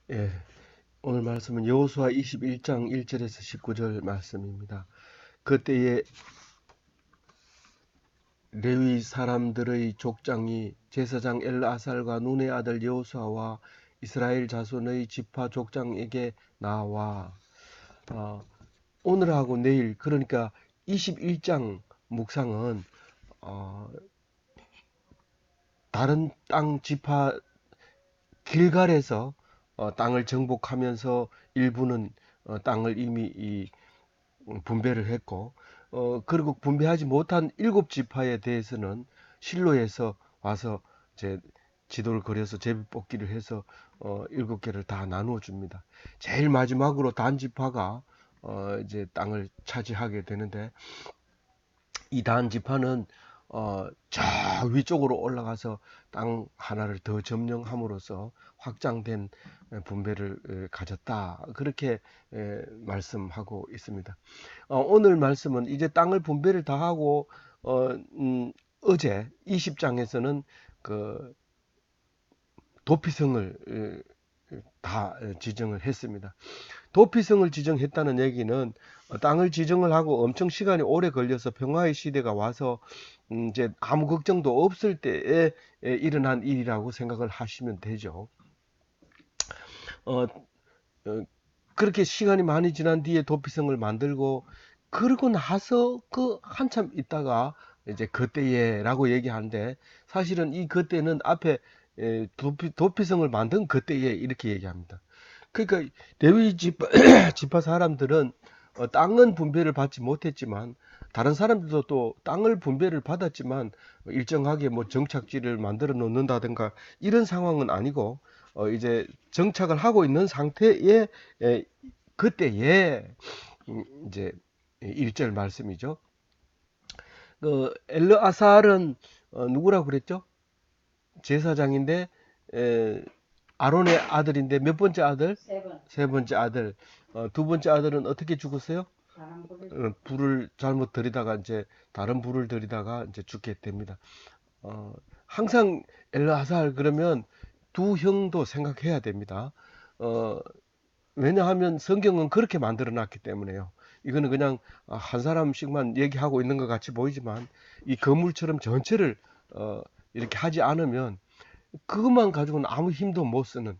예, 오늘 말씀은 여호수아 21장 1절에서 19절 말씀입니다. 그때에 레위 사람들의 족장이 제사장 엘아살과 눈의 아들 여호수아와 이스라엘 자손의 지파 족장에게 나와 오늘하고 내일, 그러니까 21장 묵상은 어, 다른 땅 지파 길갈에서 땅을 정복하면서 일부는 땅을 이미 분배를 했고, 그리고 분배하지 못한 일곱 지파에 대해서는 실로에서 와서 이제 지도를 그려서 제비뽑기를 해서 일곱 개를 다 나누어 줍니다. 제일 마지막으로 단 지파가 이제 땅을 차지하게 되는데, 이 단 지파는 저 위쪽으로 올라가서 땅 하나를 더 점령함으로써 확장된 분배를 가졌다. 그렇게 말씀하고 있습니다. 오늘 말씀은 이제 땅을 분배를 다 하고 어제 20장에서는 그 도피성을 다 지정을 했습니다. 도피성을 지정했다는 얘기는 땅을 지정을 하고 엄청 시간이 오래 걸려서 평화의 시대가 와서 이제 아무 걱정도 없을 때에 일어난 일이라고 생각을 하시면 되죠. 어, 어, 그렇게 시간이 많이 지난 뒤에 도피성을 만들고 그러고 나서 그 한참 있다가 이제 그때에라고 얘기하는데, 사실은 이 그때는 앞에 도피성을 만든 그때에 이렇게 얘기합니다. 그러니까 레위 지파 사람들은 땅은 분배를 받지 못했지만, 다른 사람들도 또 땅을 분배를 받았지만 일정하게 뭐 정착지를 만들어 놓는다든가 이런 상황은 아니고, 이제 정착을 하고 있는 상태에 그때에 이제 1절 말씀이죠. 그 엘르아살은 누구라고 그랬죠? 제사장인데 아론의 아들인데 몇 번째 아들? 세 번째 아들. 두 번째 아들은 어떻게 죽었어요? 불을 잘못 들이다가 이제 다른 불을 들이다가 이제 죽게 됩니다. 항상 엘르아살 그러면 두 형도 생각해야 됩니다. 어, 왜냐하면 성경은 그렇게 만들어 놨기 때문에요. 이거는 그냥 한 사람씩만 얘기하고 있는 것 같이 보이지만, 이 건물처럼 전체를 이렇게 하지 않으면 그것만 가지고는 아무 힘도 못 쓰는,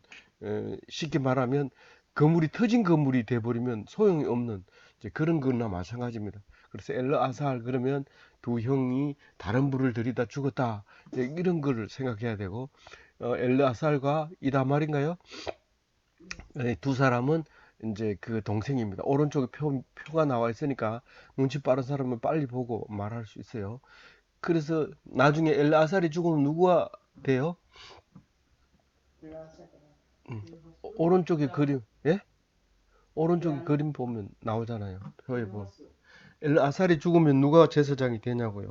쉽게 말하면 건물이 터진 건물이 돼버리면 소용이 없는 이제 그런 거나 마찬가지입니다. 그래서 엘르아살 그러면 두 형이 다른 불을 들이다 죽었다, 이런 거를 생각해야 되고, 엘르아살과 이다말인가요? 두 사람은 이제 그 동생입니다. 오른쪽에 표가 나와 있으니까 눈치 빠른 사람은 빨리 보고 말할 수 있어요. 그래서 나중에 엘르아살이 죽으면 누구가 돼요? 음, 오른쪽에 그림, 예? 오른쪽에 그림 보면 나오잖아요. 표에 보면. 엘르아살이 죽으면 누가 제사장이 되냐고요.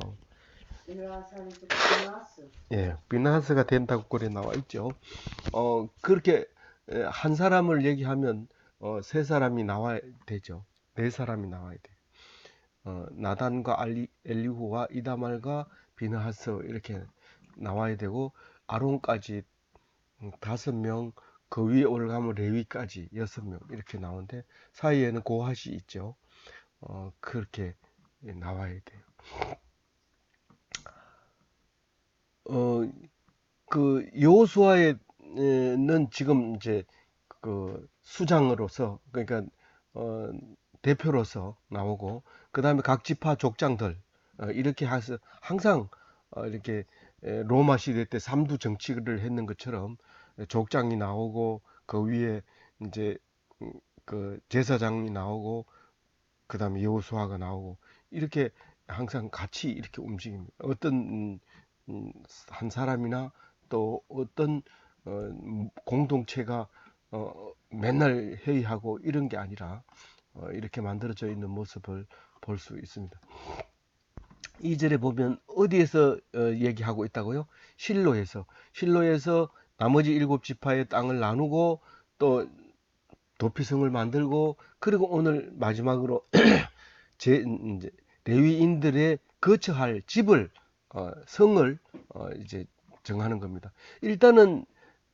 예, 비나하스가 된다고 그래 나와 있죠. 그렇게 한 사람을 얘기하면 세 사람이 나와야 되죠. 네 사람이 나와야 돼요. 나단과 엘리후와 이다말과 비느하스 이렇게 나와야 되고, 아론까지 다섯 명, 그 위에 올라가면 레위까지 여섯 명 이렇게 나오는데 사이에는 고핫이 있죠. 그렇게 나와야 돼요. 어, 그 여호수아에는 지금 이제 그 수장으로서, 그러니까 어, 대표로서 나오고, 그 다음에 각 지파 족장들 이렇게 해서 항상 이렇게 로마 시대 때 삼두 정치를 했는 것처럼 족장이 나오고, 그 위에 이제 그 제사장이 나오고, 그 다음에 여호수아가 나오고, 이렇게 항상 같이 이렇게 움직입니다. 어떤 한 사람이나 또 어떤 공동체가 맨날 회의하고 이런 게 아니라 이렇게 만들어져 있는 모습을 볼 수 있습니다. 2절에 보면 어디에서 얘기하고 있다고요? 실로에서 나머지 일곱 지파의 땅을 나누고 또 도피성을 만들고, 그리고 오늘 마지막으로 이제 레위인들의 거처할 집을 성을 이제 정하는 겁니다. 일단은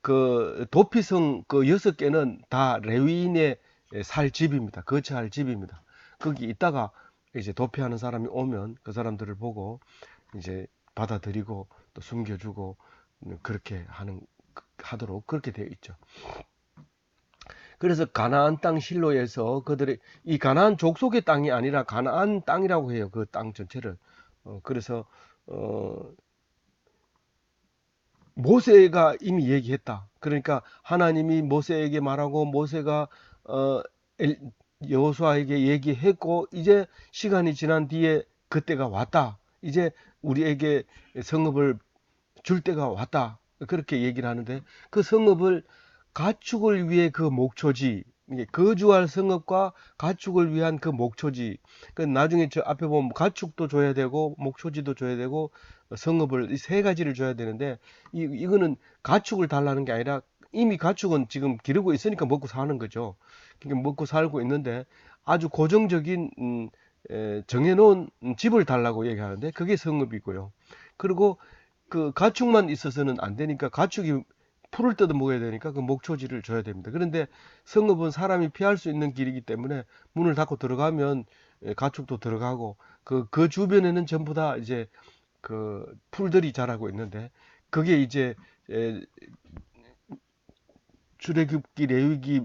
그 도피성 그 6개는 다 레위인의 살 집입니다. 거처할 집입니다. 거기 있다가 이제 도피하는 사람이 오면 그 사람들을 보고 이제 받아들이고 또 숨겨주고 그렇게 하도록 그렇게 되어 있죠. 그래서 가나안 땅 실로에서 그들이 이 가나안 족속의 땅이 아니라 가나안 땅이라고 해요. 그 땅 전체를. 그래서 어, 모세가 이미 얘기했다. 그러니까 하나님이 모세에게 말하고 모세가 어, 여호수아에게 얘기했고 이제 시간이 지난 뒤에 그때가 왔다. 이제 우리에게 성읍을 줄 때가 왔다. 그렇게 얘기를 하는데 그 성읍을 가축을 위해 그 목초지, 거주할 성읍과 가축을 위한 그 목초지. 그 나중에 저 앞에 보면 가축도 줘야 되고 목초지도 줘야 되고 성읍을 이 세 가지를 줘야 되는데 이거는 가축을 달라는 게 아니라 이미 가축은 지금 기르고 있으니까 먹고 사는 거죠. 그러니까 먹고 살고 있는데 아주 고정적인 정해놓은 집을 달라고 얘기하는데 그게 성읍이고요. 그리고 그 가축만 있어서는 안 되니까 가축이 풀을 뜯어 먹어야 되니까 그 목초지를 줘야 됩니다. 그런데 성읍은 사람이 피할 수 있는 길이기 때문에 문을 닫고 들어가면 가축도 들어가고 그 주변에는 전부 다 이제 그 풀들이 자라고 있는데 그게 이제 출애굽기, 레위기,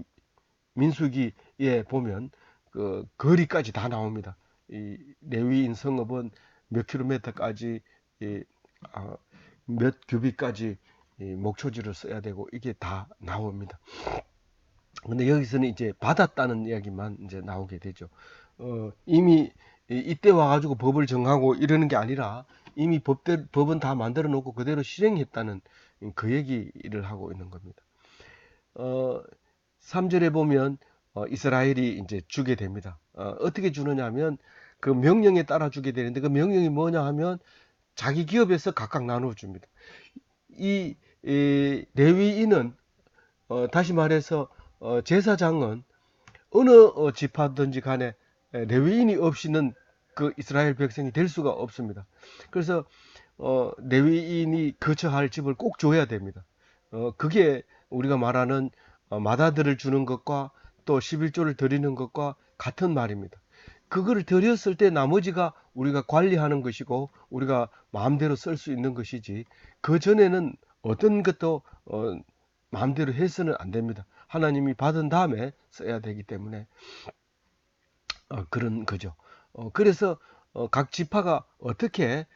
민수기에 보면 그 거리까지 다 나옵니다. 이 레위인 성읍은 몇 킬로미터까지 이, 아, 몇 규비까지 이 목초지를 써야 되고 이게 다 나옵니다. 근데 여기서는 이제 받았다는 이야기만 이제 나오게 되죠. 이미 이때 와가지고 법을 정하고 이러는 게 아니라 이미 법은 다 만들어 놓고 그대로 실행했다는 그 얘기를 하고 있는 겁니다. 3절에 보면 이스라엘이 이제 주게 됩니다. 어떻게 주느냐 하면 그 명령에 따라 주게 되는데 그 명령이 뭐냐 하면 자기 기업에서 각각 나누어 줍니다. 이 레위인은 다시 말해서 제사장은 어느 지파든지 간에 레위인이 없이는 그 이스라엘 백성이 될 수가 없습니다. 그래서 레위인이 거처할 집을 꼭 줘야 됩니다. 그게 우리가 말하는 마다들을 주는 것과 또 11조를 드리는 것과 같은 말입니다. 그거를 드렸을 때 나머지가 우리가 관리하는 것이고 우리가 마음대로 쓸 수 있는 것이지 그 전에는 어떤 것도 마음대로 해서는 안 됩니다. 하나님이 받은 다음에 써야 되기 때문에 그런 거죠. 그래서 각 지파가 어떻게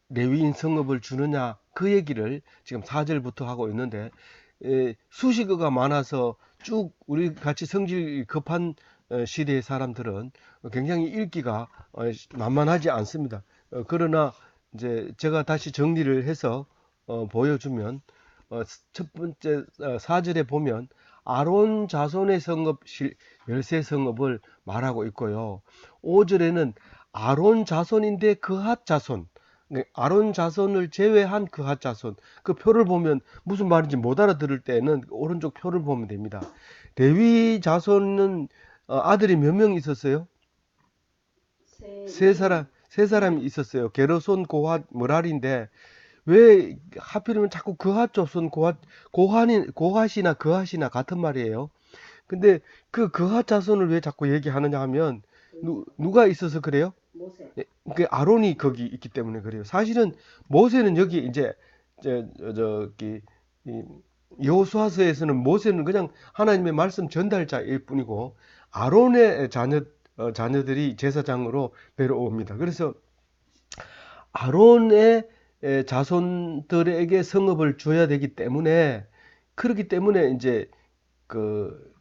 레위인 성읍을 주느냐 그 얘기를 지금 4절부터 하고 있는데 수식어가 많아서 쭉 우리 같이 성질 급한 시대의 사람들은 굉장히 읽기가 만만하지 않습니다. 그러나 이제 제가 다시 정리를 해서 보여주면 첫 번째 4절에 보면 아론 자손의 성읍 열세 성읍을 말하고 있고요. 5절에는 아론 자손인데 그핫 자손, 아론 자손을 제외한 그핫 자손. 그 표를 보면 무슨 말인지 못 알아들을 때는 오른쪽 표를 보면 됩니다. 레위 자손은 아들이 몇 명 있었어요? 세 사람이 있었어요. 게르손, 고핫, 므랄인데 왜 하필이면 자꾸 그핫 자손, 고핫이나 그핫이나 같은 말이에요. 근데 그 그핫 자손을 왜 자꾸 얘기하느냐 하면 누가 있어서 그래요? 예, 그 아론이 거기 있기 때문에 그래요. 사실은 모세는 여기 이제 저기 여호수아서에서는 모세는 그냥 하나님의 말씀 전달자일 뿐이고 아론의 자녀들이 제사장으로 내려옵니다. 그래서 아론의 자손들에게 성읍을 줘야 되기 때문에 그렇기 때문에 이제 그,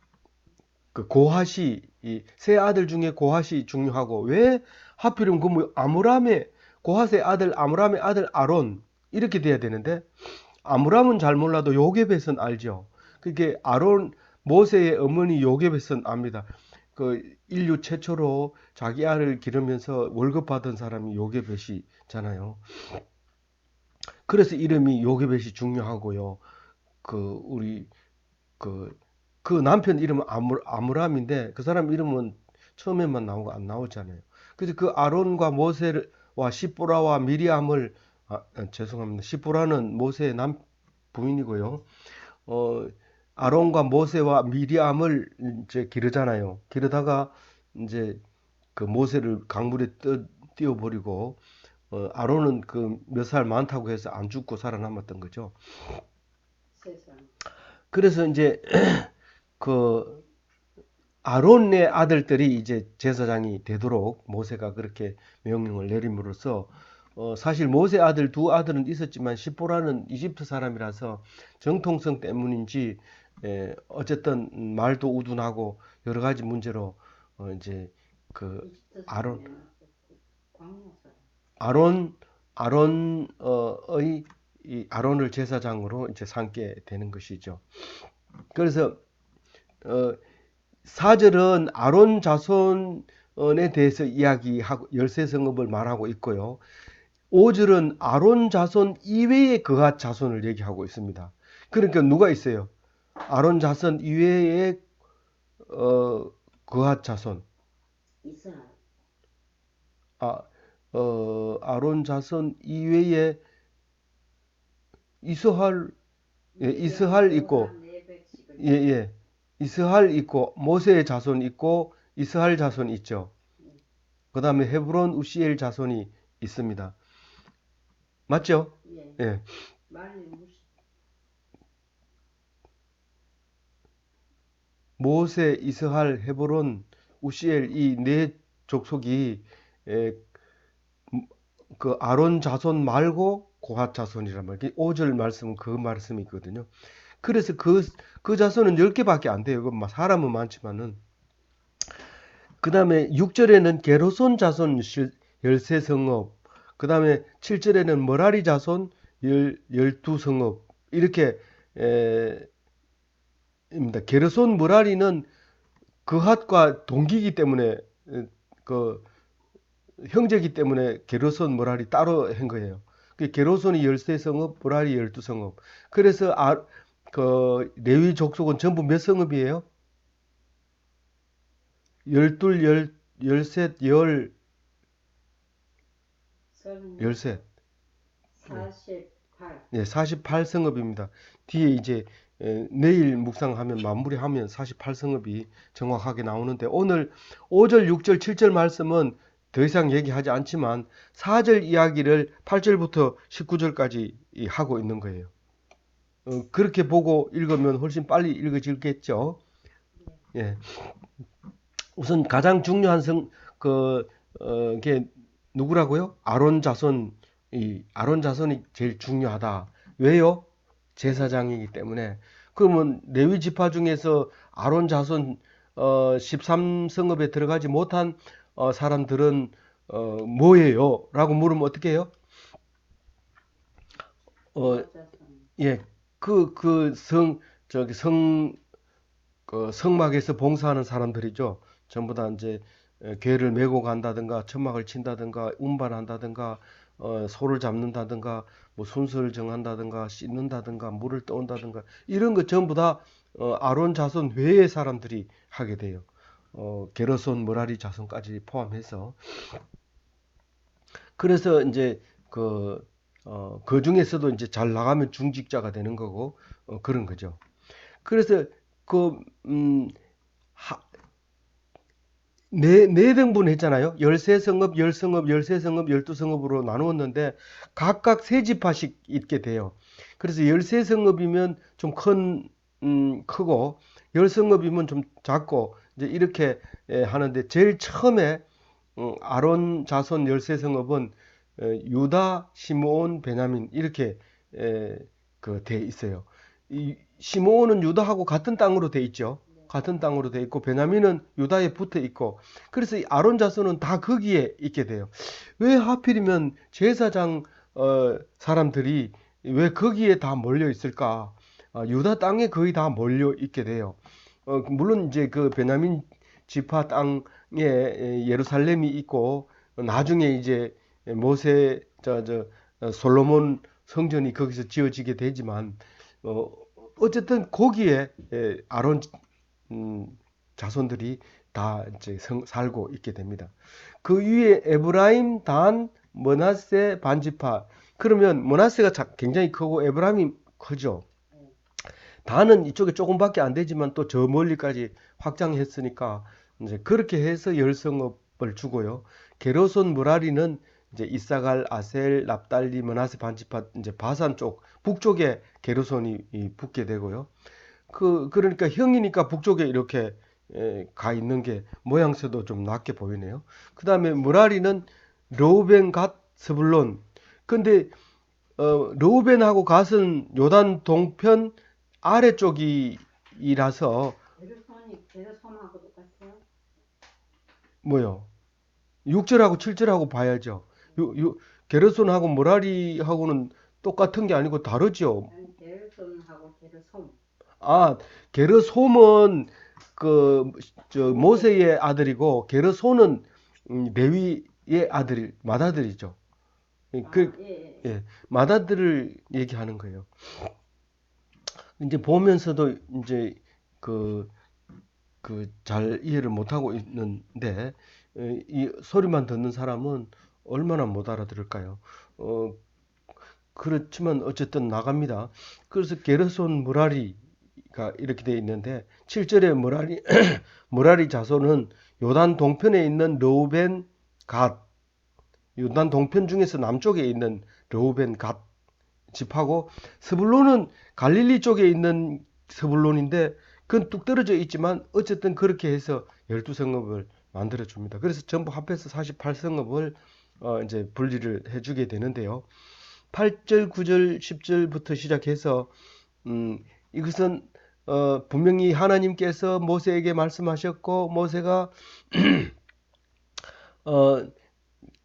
그 고핫이 이 세 아들 중에 고핫이 중요하고 왜 하필이면 그 아므람의 고핫의 아들 아므람의 아들 아론 이렇게 돼야 되는데 아므람은 잘 몰라도 요게벳은 알죠. 그게 아론 모세의 어머니 요게벳은 압니다. 그 인류 최초로 자기 아를 기르면서 월급 받은 사람이 요게벳이잖아요. 그래서 이름이 요게벳이 중요하고요. 그 우리 그, 그 남편 이름은 아므람인데 그 사람 이름은 처음에만 나오고 안 나오잖아요. 그래서 그 아론과 모세와 시보라와 미리암을 죄송합니다. 시보라는 모세의 부인이고요. 어, 아론과 모세와 미리암을 이제 기르잖아요. 기르다가 이제 그 모세를 강물에 띄워버리고 아론은 그 몇 살 많다고 해서 안 죽고 살아남았던 거죠. 세상. 그래서 이제 그 아론의 아들들이 이제 제사장이 되도록 모세가 그렇게 명령을 내림으로써 사실 모세 아들 두 아들은 있었지만 십보라는 이집트 사람이라서 정통성 때문인지 어쨌든 말도 우둔하고 여러 가지 문제로 이제 그 이집트 아론 사람이 광야 사람. 아론의 이 아론을 제사장으로 이제 삼게 되는 것이죠. 그래서 어, 4절은 아론 자손에 대해서 이야기하고 열세 성읍을 말하고 있고요. 5절은 아론 자손 이외의 그핫 자손을 얘기하고 있습니다. 그러니까 누가 있어요? 아론 자손 이외의 그핫 자손. 이스라엘. 아, 아론 자손 이외에 이스할, 예, 이스할 있고, 네 백식을. 예, 예. 이스할 있고, 모세의 자손 있고, 이스할 자손 있죠. 그 다음에 헤브론 우시엘 자손이 있습니다. 맞죠? 예. 예. 말리 무시. 모세, 이스할, 헤브론, 우시엘 이 네 족속이 에, 그 아론 자손 말고 고핫 자손이란 말이에요. 5절 말씀은 그 말씀이거든요. 그래서 그 자손은 10개밖에 안 돼요. 막 사람은 많지만은. 그 다음에 6절에는 게르손 자손 13성읍, 그 다음에 7절에는 머라리 자손 12성읍, 이렇게, 입니다. 게르손 머라리는 그핫과 동기이기 때문에, 그, 형제이기 때문에 게르손 머라리 따로 한 거예요. 게르손이 13성읍, 머라리 12성읍. 그래서 그, 레위 족속은 전부 몇 성읍이에요? 열둘, 열셋, 열셋. 48. 예, 48성읍입니다. 뒤에 이제 내일 묵상하면 마무리하면 48성읍이 정확하게 나오는데 오늘 5절, 6절, 7절 말씀은 더 이상 얘기하지 않지만 4절 이야기를 8절부터 19절까지 하고 있는 거예요. 그렇게 보고 읽으면 훨씬 빨리 읽어지겠죠. 예. 우선 가장 중요한 게 누구라고요? 아론 자손이 제일 중요하다. 왜요? 제사장이기 때문에. 그러면 레위 지파 중에서 아론 자손 13성읍에 들어가지 못한 사람들은 뭐예요? 라고 물으면 어떻게 해요? 어, 예, 저기 성막에서 봉사하는 사람들이죠. 전부 다 이제 궤를 메고 간다든가 천막을 친다든가 운반한다든가 소를 잡는다든가 뭐 순서를 정한다든가 씻는다든가 물을 떠온다든가 이런 거 전부 다 아론 자손 외의 사람들이 하게 돼요. 게르손 머라리 자손까지 포함해서 그래서 이제 그 중에서도 이제 잘 나가면 중직자가 되는 거고 그런 거죠. 그래서 그 하, 네 등분 했잖아요. 13성읍, 10성읍, 13성읍, 12성읍으로 나누었는데 각각 세 지파씩 있게 돼요. 그래서 13성읍이면 좀 크고 10성읍이면 좀 작고 이제 이렇게 하는데 제일 처음에 아론 자손 13성읍은 유다, 시므온, 베냐민 이렇게 돼 있어요. 이 시므온은 유다하고 같은 땅으로 돼 있죠. 같은 땅으로 돼 있고 베냐민은 유다에 붙어 있고 그래서 이 아론 자손은 다 거기에 있게 돼요. 왜 하필이면 제사장 사람들이 왜 거기에 다 몰려 있을까? 유다 땅에 거의 다 몰려 있게 돼요. 물론 이제 그 베냐민 지파 땅에 예루살렘이 있고 나중에 이제 모세 솔로몬 성전이 거기서 지어지게 되지만 어, 어쨌든 거기에 아론 음, 자손들이 다 이제 살고 있게 됩니다. 그 위에 에브라임, 단, 머나세 반지파. 그러면 머나세가 굉장히 크고 에브라임이 크죠. 네. 단은 이쪽에 조금밖에 안 되지만 또 저 멀리까지 확장했으니까 이제 그렇게 해서 열성읍을 주고요. 게르손 므라리는 이제 이사갈, 아셀, 납달리, 므낫세 반지파 이제 바산 쪽 북쪽에 게르손이 붙게 되고요. 그러니까 형이니까 북쪽에 이렇게 가 있는 게 모양새도 좀 낮게 보이네요. 그 다음에 므라리는 르우벤, 갓, 스불론. 근데 르우벤하고 갓은 요단 동편 아래쪽이라서 게르손하고 똑같아요? 뭐요? 6절하고 7절하고 봐야죠. 게르손하고 므라리하고는 똑같은 게 아니고 다르죠. 아니, 게르손하고 게르솜. 아, 게르솜은 저 모세의 아들이고 게르손은 레위의 맏아들이죠. 아, 그 예, 예. 예, 맏아들을 얘기하는 거예요. 이제 보면서도 이제 그 잘 이해를 못하고 있는데 이 소리만 듣는 사람은 얼마나 못 알아들을까요? 어, 그렇지만 어쨌든 나갑니다. 그래서 게르손 므라리가 이렇게 돼 있는데 7절에 므라리 므라리 자손은 요단 동편에 있는 르우벤 갓, 요단 동편 중에서 남쪽에 있는 르우벤 갓 집하고 스불론은 갈릴리 쪽에 있는 스불론인데 그건 뚝 떨어져 있지만 어쨌든 그렇게 해서 12성읍을 만들어 줍니다. 그래서 전부 합해서 48성읍을 이제 분리를 해주게 되는데요. 8절, 9절, 10절부터 시작해서 이것은 분명히 하나님께서 모세에게 말씀하셨고 모세가 어,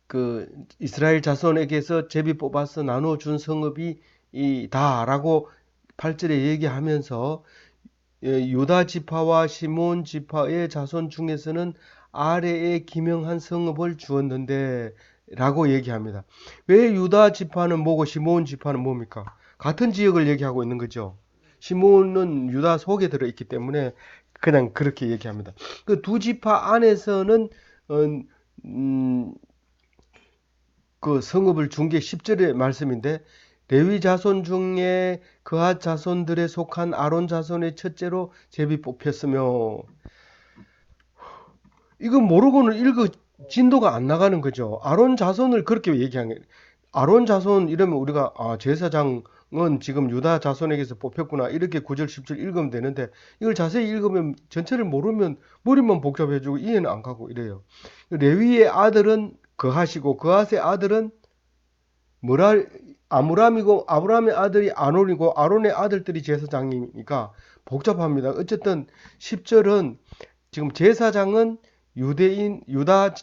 그 이스라엘 자손에게서 제비 뽑아서 나눠 준 성읍이 이다라고 8절에 얘기하면서 유다 지파와 시몬 지파의 자손 중에서는 아래에 기명한 성읍을 주었는데 라고 얘기합니다. 왜 유다 지파는 뭐고 시몬 지파는 뭡니까? 같은 지역을 얘기하고 있는 거죠. 시몬은 유다 속에 들어 있기 때문에 그냥 그렇게 얘기합니다. 그 두 지파 안에서는 어, 음, 그 성읍을 준 게 10절의 말씀인데 레위 자손 중에 그핫 자손들에 속한 아론 자손의 첫째로 제비 뽑혔으며 이거 모르고는 읽어 진도가 안 나가는 거죠. 아론 자손을 그렇게 얘기한 게 아론 자손 이러면 우리가 제사장은 지금 유다 자손에게서 뽑혔구나 이렇게 9절 10절 읽으면 되는데 이걸 자세히 읽으면 전체를 모르면 머리만 복잡해지고 이해는 안 가고 이래요. 레위의 아들은 그핫이고 그핫의 아들은 뭐랄 아므람이고 아브람의 아들이 아론이고 아론의 아들들이 제사장이니까 복잡합니다. 어쨌든 10절은 지금 제사장은 유대인 유다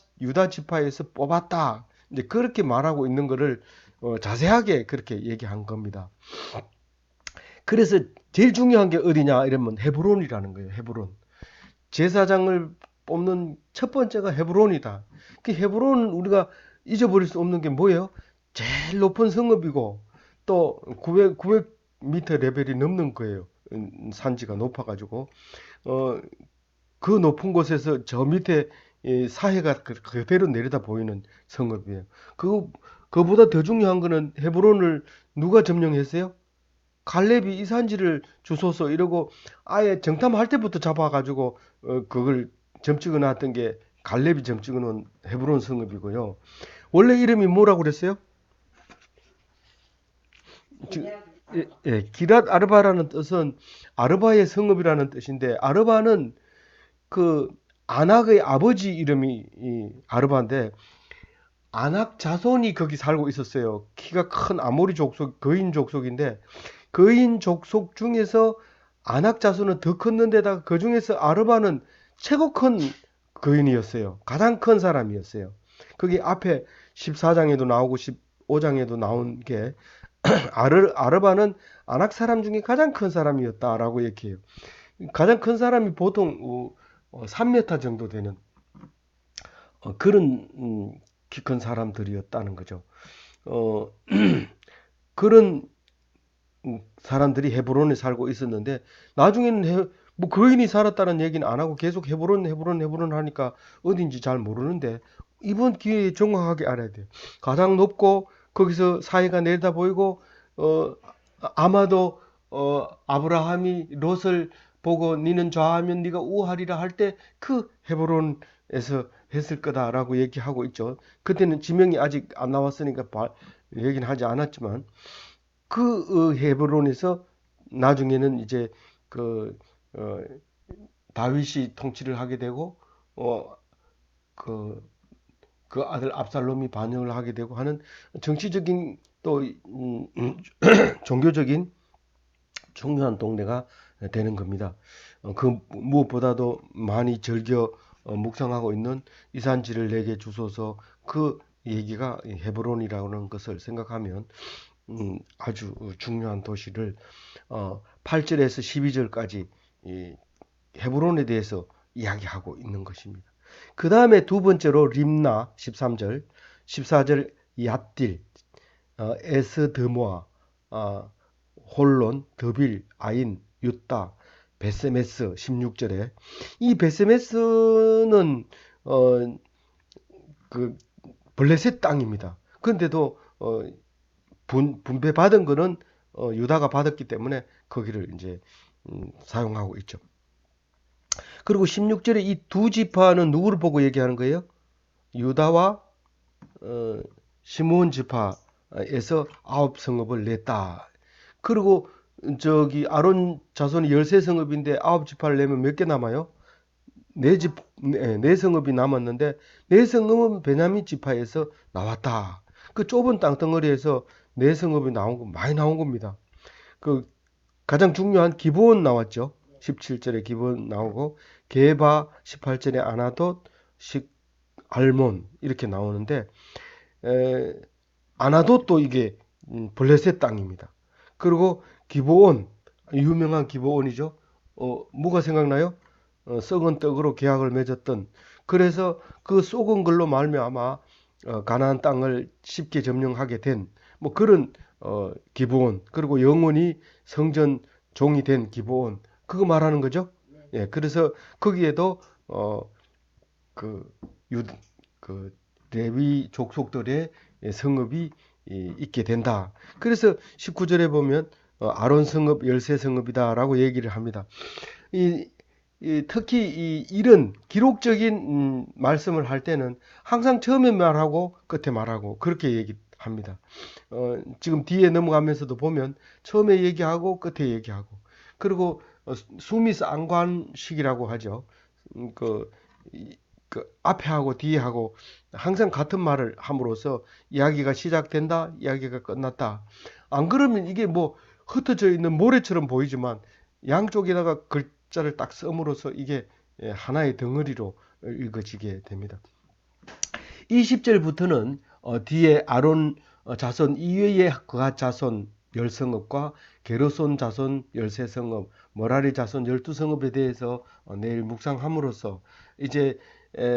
지파에서 뽑았다. 이제 그렇게 말하고 있는 것을 자세하게 그렇게 얘기한 겁니다. 그래서 제일 중요한 게 어디냐 이러면 헤브론이라는 거예요. 헤브론. 제사장을 뽑는 첫 번째가 헤브론이다. 그 헤브론은 우리가 잊어버릴 수 없는 게 뭐예요? 제일 높은 성읍이고 또 900m 레벨이 넘는 거예요. 산지가 높아가지고 그 높은 곳에서 저 밑에 사해가 그대로 내려다 보이는 성읍이에요. 그보다 더 중요한 거는 헤브론을 누가 점령했어요? 갈렙이 이 산지를 주소서 이러고 아예 정탐할 때부터 잡아가지고 그걸 점찍어 놨던 게 갈렙이 점찍어 놓은 헤브론 성읍이고요. 원래 이름이 뭐라고 그랬어요? 기랏 아르바라는 뜻은 아르바의 성읍이라는 뜻인데 아르바는 그 아낙의 아버지 이름이 아르바인데 아낙 자손이 거기 살고 있었어요. 키가 큰 아모리 족속, 거인 족속인데 거인 족속 중에서 아낙 자손은 더 컸는데다가 그 중에서 아르바는 최고 큰 거인이었어요. 가장 큰 사람이었어요. 거기 앞에 14장에도 나오고 15장에도 나온 게 아르바는 아낙 사람 중에 가장 큰 사람이었다라고 얘기해요. 가장 큰 사람이 보통 3m 정도 되는 그런 키 큰 사람들이었다는 거죠. 어, 그런 사람들이 헤브론에 살고 있었는데 나중에는 뭐 거인이 살았다는 얘기는 안 하고 계속 헤브론 하니까 어딘지 잘 모르는데 이번 기회에 정확하게 알아야 돼요. 가장 높고 거기서 사해가 내려다 보이고 아마도 아브라함이 롯을 보고 니는 좌하면 네가 우하리라 할 때 그 헤브론에서 했을 거다라고 얘기하고 있죠. 그때는 지명이 아직 안 나왔으니까 얘기는 하지 않았지만 그 헤브론에서 나중에는 이제 그 어, 다윗이 통치를 하게 되고 어, 그, 그 아들 압살롬이 반역을 하게 되고 하는 정치적인 또 종교적인 중요한 동네가 되는 겁니다. 그 무엇보다도 많이 즐겨 묵상하고 있는 이 산지를 내게 주소서 그 얘기가 헤브론이라는 것을 생각하면 아주 중요한 도시를 8절에서 12절까지 이 헤브론에 대해서 이야기하고 있는 것입니다. 그 다음에 두 번째로 림나 13절, 14절 얏딜, 에스드모아, 홀론, 드빌, 아인, 유타, 베세메스 16절에 이 베세메스는 그 블레셋 땅입니다. 그런데도 분배받은 거는 유다가 받았기 때문에 거기를 이제 사용하고 있죠. 그리고 16절에 이 두 지파는 누구를 보고 얘기하는 거예요? 유다와 시므온 지파에서 9성읍을 냈다. 그리고 저기 아론 자손이 13성읍인데 9지파를 내면 몇 개 남아요? 네 성읍이 남았는데 네 성읍은 베냐민 지파에서 나왔다. 그 좁은 땅덩어리에서 네 성읍이 나온 거 많이 나온 겁니다. 그 가장 중요한 기브온 나왔죠. 17절에 기브온 나오고 게바 18절에 아나돗, 알몬 이렇게 나오는데 아나돗도 이게 블레셋 땅입니다. 그리고 기브온 유명한 기브온이죠. 뭐가 생각나요? 썩은 떡으로 계약을 맺었던 그래서 그 썩은 걸로 말미암아 가나안 땅을 쉽게 점령하게 된 뭐 그런 기브온 그리고 영원히 성전 종이 된 기브온 그거 말하는 거죠. 예, 그래서 거기에도 그, 유, 그 레위 족속들의 성읍이 있게 된다. 그래서 19절에 보면 아론 성읍 13성읍이다라고 얘기를 합니다. 특히 이런 기록적인 말씀을 할 때는 항상 처음에 말하고 끝에 말하고 그렇게 얘기합니다. 지금 뒤에 넘어가면서도 보면 처음에 얘기하고 끝에 얘기하고 그리고 수미 쌍관식이라고 하죠. 그, 그 앞에 하고 뒤에 하고 항상 같은 말을 함으로써 이야기가 시작된다, 이야기가 끝났다. 안 그러면 이게 뭐 흩어져 있는 모래처럼 보이지만 양쪽에다가 글자를 딱 씀으로써 이게 하나의 덩어리로 읽어지게 됩니다. 20절부터는 뒤에 아론 자손 이외의 그앗 자손 10성읍과 게르손 자손 13성읍, 머라리 자손 12성읍에 대해서 내일 묵상함으로써 이제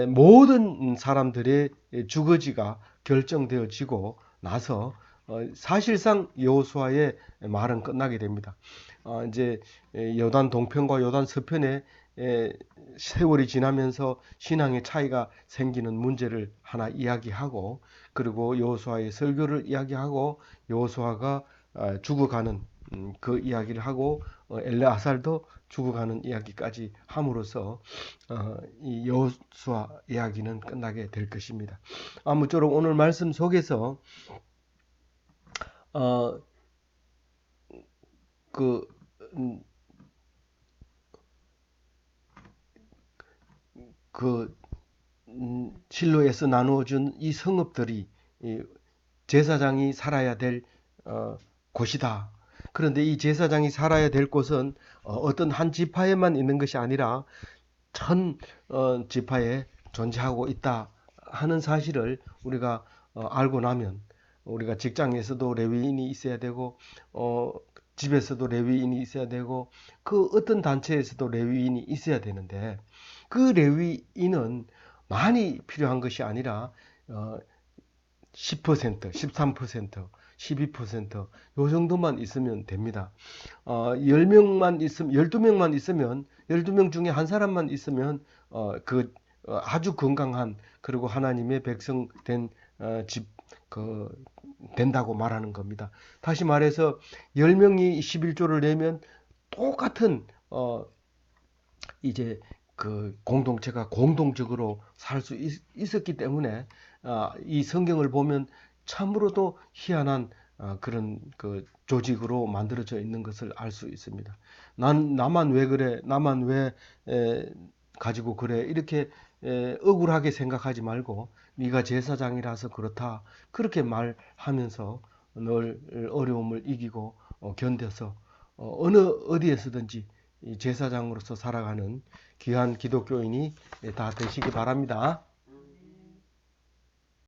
모든 사람들의 주거지가 결정되어지고 나서 사실상 여호수아의 말은 끝나게 됩니다. 이제 요단 동편과 요단 서편에 세월이 지나면서 신앙의 차이가 생기는 문제를 하나 이야기하고 그리고 여호수아의 설교를 이야기하고 여호수아가 죽어가는 그 이야기를 하고 엘레아살도 죽어가는 이야기까지 함으로써 이 여호수아 이야기는 끝나게 될 것입니다. 아무쪼록 오늘 말씀 속에서 그 실로에서 나누어준 이 성읍들이 제사장이 살아야 될 곳이다. 그런데 이 제사장이 살아야 될 곳은 어떤 한 지파에만 있는 것이 아니라 전 지파에 존재하고 있다 하는 사실을 우리가 알고 나면 우리가 직장에서도 레위인이 있어야 되고 집에서도 레위인이 있어야 되고 그 어떤 단체에서도 레위인이 있어야 되는데 그 레위인은 많이 필요한 것이 아니라 10%, 13%, 12%요 정도만 있으면 됩니다. 10명만 있으면 12명만 있으면 12명 중에 한 사람만 있으면 아주 건강한 그리고 하나님의 백성 된 집 된다고 말하는 겁니다. 다시 말해서 10명이 11조를 내면 똑같은 이제 그 공동체가 공동적으로 살 수 있었기 때문에 이 성경을 보면 참으로도 희한한 그런 그 조직으로 만들어져 있는 것을 알 수 있습니다. 나만 왜 그래? 나만 왜 가지고 그래? 이렇게 억울하게 생각하지 말고 네가 제사장이라서 그렇다. 그렇게 말하면서 늘 어려움을 이기고 견뎌서 어느 어디에서든지 이 제사장으로서 살아가는 귀한 기독교인이 다 되시기 바랍니다.